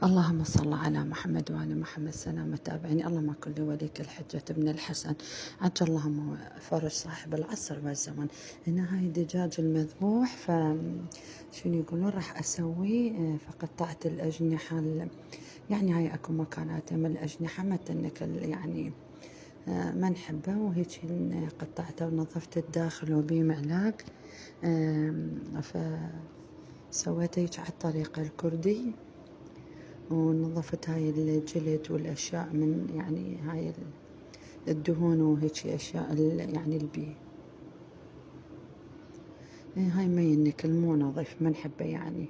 اللهم صل على محمد وآل محمد. سلام متابعيني، اللهم كن لوليك الحجة ابن الحسن عجل اللهم فرج صاحب العصر والزمن. هنا هاي الدجاج المذبوح، شنو يقولون راح أسوي، فقطعت الأجنحة يعني هاي أكو مكانات من الأجنحة متنك يعني ما نحبه، وهيك قطعته ونظفت الداخل وبيه معلاق. فسويته هيك على الطريقة الكردي، ونظفت هاي الجلد والأشياء من يعني هاي الدهون وهيك أشياء يعني البي. هاي ما ينكل مو نظيف ما نحبه يعني.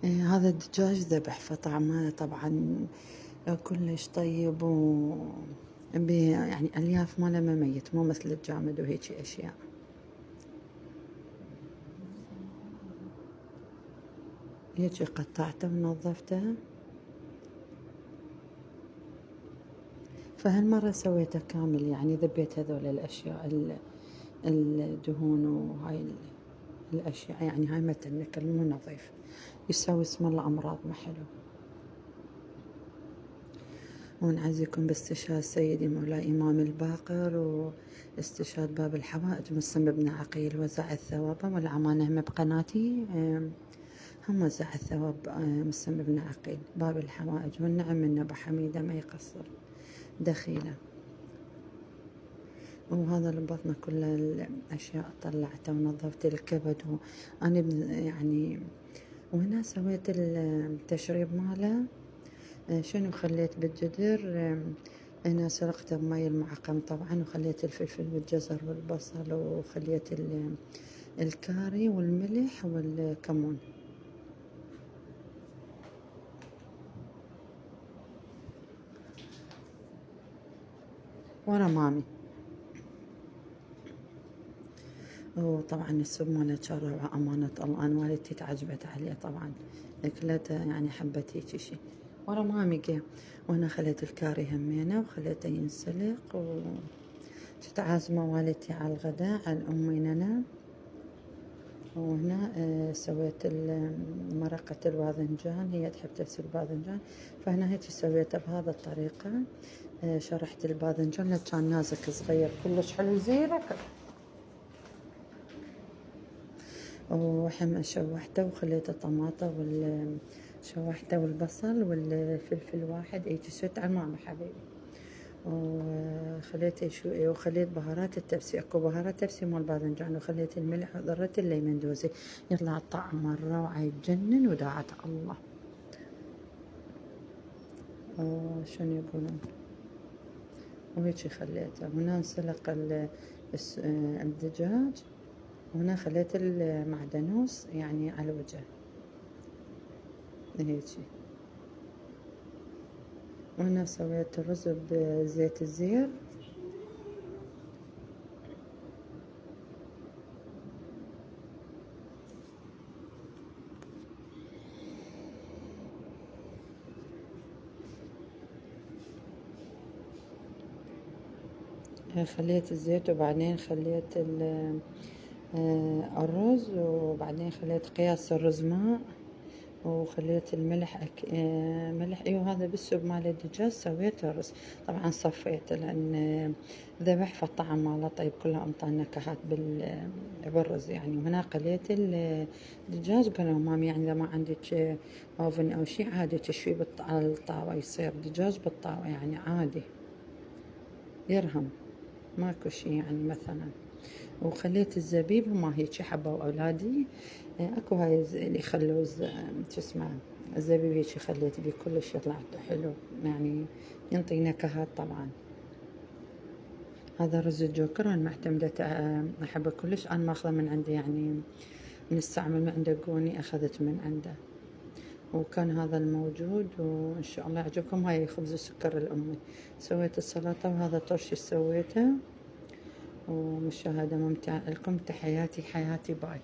هذا الدجاج ذبح فطعمه طبعا كلش طيب يعني ألياف ماله ما ميت، مو مثل الجامد وهيك أشياء. هيك قطعته ونظفته، فهالمرة سويته كامل يعني ذبيت هذول الأشياء الدهون وهاي الأشياء، يعني هاي ما تنكل مو نظيف، يسوي اسم الله أمراض ما حلو. ونعزيكم باستشهاد سيدي مولاي إمام الباقر، واستشهاد باب الحوائج مسلم بن عقيل، وزع الثواب والأمانة هم بقناتي، هم وزع الثواب مسلم بن عقيل باب الحوائج، والنعم من أبو حميدة ما يقصر دخيله. وهذا البطنة كل الأشياء طلعته ونظفت الكبد وأنا يعني. وهنا سويت التشريب ماله، شنو خليت بالجدر، هنا سلقته بمي المعقم طبعا، وخليت الفلفل والجزر والبصل، وخليت الكاري والملح والكمون. ورا مامي. وطبعا السوب ماله كان روعة أمانة الله، أنا والدتي تعجبت عليه طبعا، أكلته يعني حبت هيك شي. ورا مامي وهنا خليت الكاري همينه وخليته ينسلق، وكنت عازمة والدتي على الغداء على أمي. وهنا سويت مرقة الباذنجان، هي تحب تغسل الباذنجان، فهنا هيك سويته بهذا الطريقة. شرحت الباذنجان لأن كان نازك صغير كلش حلو زيرك، شوحته وخليته طماطة شوحته والبصل والفلفل واحد هيك سويت على ماما حبيبي، وخليته شوي، وخليت بهارات التبسي، اكو بهارات تبسي مال باذنجان، وخليت الملح وضرت الليمون دوزي، يطلع الطعم مرة روعة يتجنن وداعت الله. شنو يقولون، وهيك خليته. هنا انسلق الدجاج، وهنا خليت المعدنوس يعني على الوجه هيجي. وهنا سويت الرز بزيت الزير، خليت الزيت، وبعدين خليت الرز، وبعدين خليت قياس الرز ماء، وخليت الملح ملح. ايوه هذا بالسوب مال الدجاج سويته الرز، طبعا صفيته لان ذبح فالطعم ماله طيب، كلها امطى نكهات بالرز يعني. وهنا قليت الدجاج، قالوا مامي يعني اذا ما عندك اوفن او شي عادي تشوي على الطاوة، يصير دجاج بالطاوة يعني عادي يرهم ماكو شي يعني مثلا. وخليت الزبيب وما هيك حبوا اولادي، اكو هاي اللي يخلوا شو اسمه الزبيب هيك خليت بيه كلش يطلع حلو يعني، ينطي نكهات طبعا. هذا رز الجوكر انا معتمدته، احبه كلش، انا ماخذه من عنده يعني، نستعمل من عنده قوني اخذت من عنده، وكان هذا الموجود، وان شاء الله يعجبكم. هاي خبز السكر الامي، سويت السلطه، وهذا طرش سويته. ومشاهدة ممتعة لكم، تحياتي حياتي باي.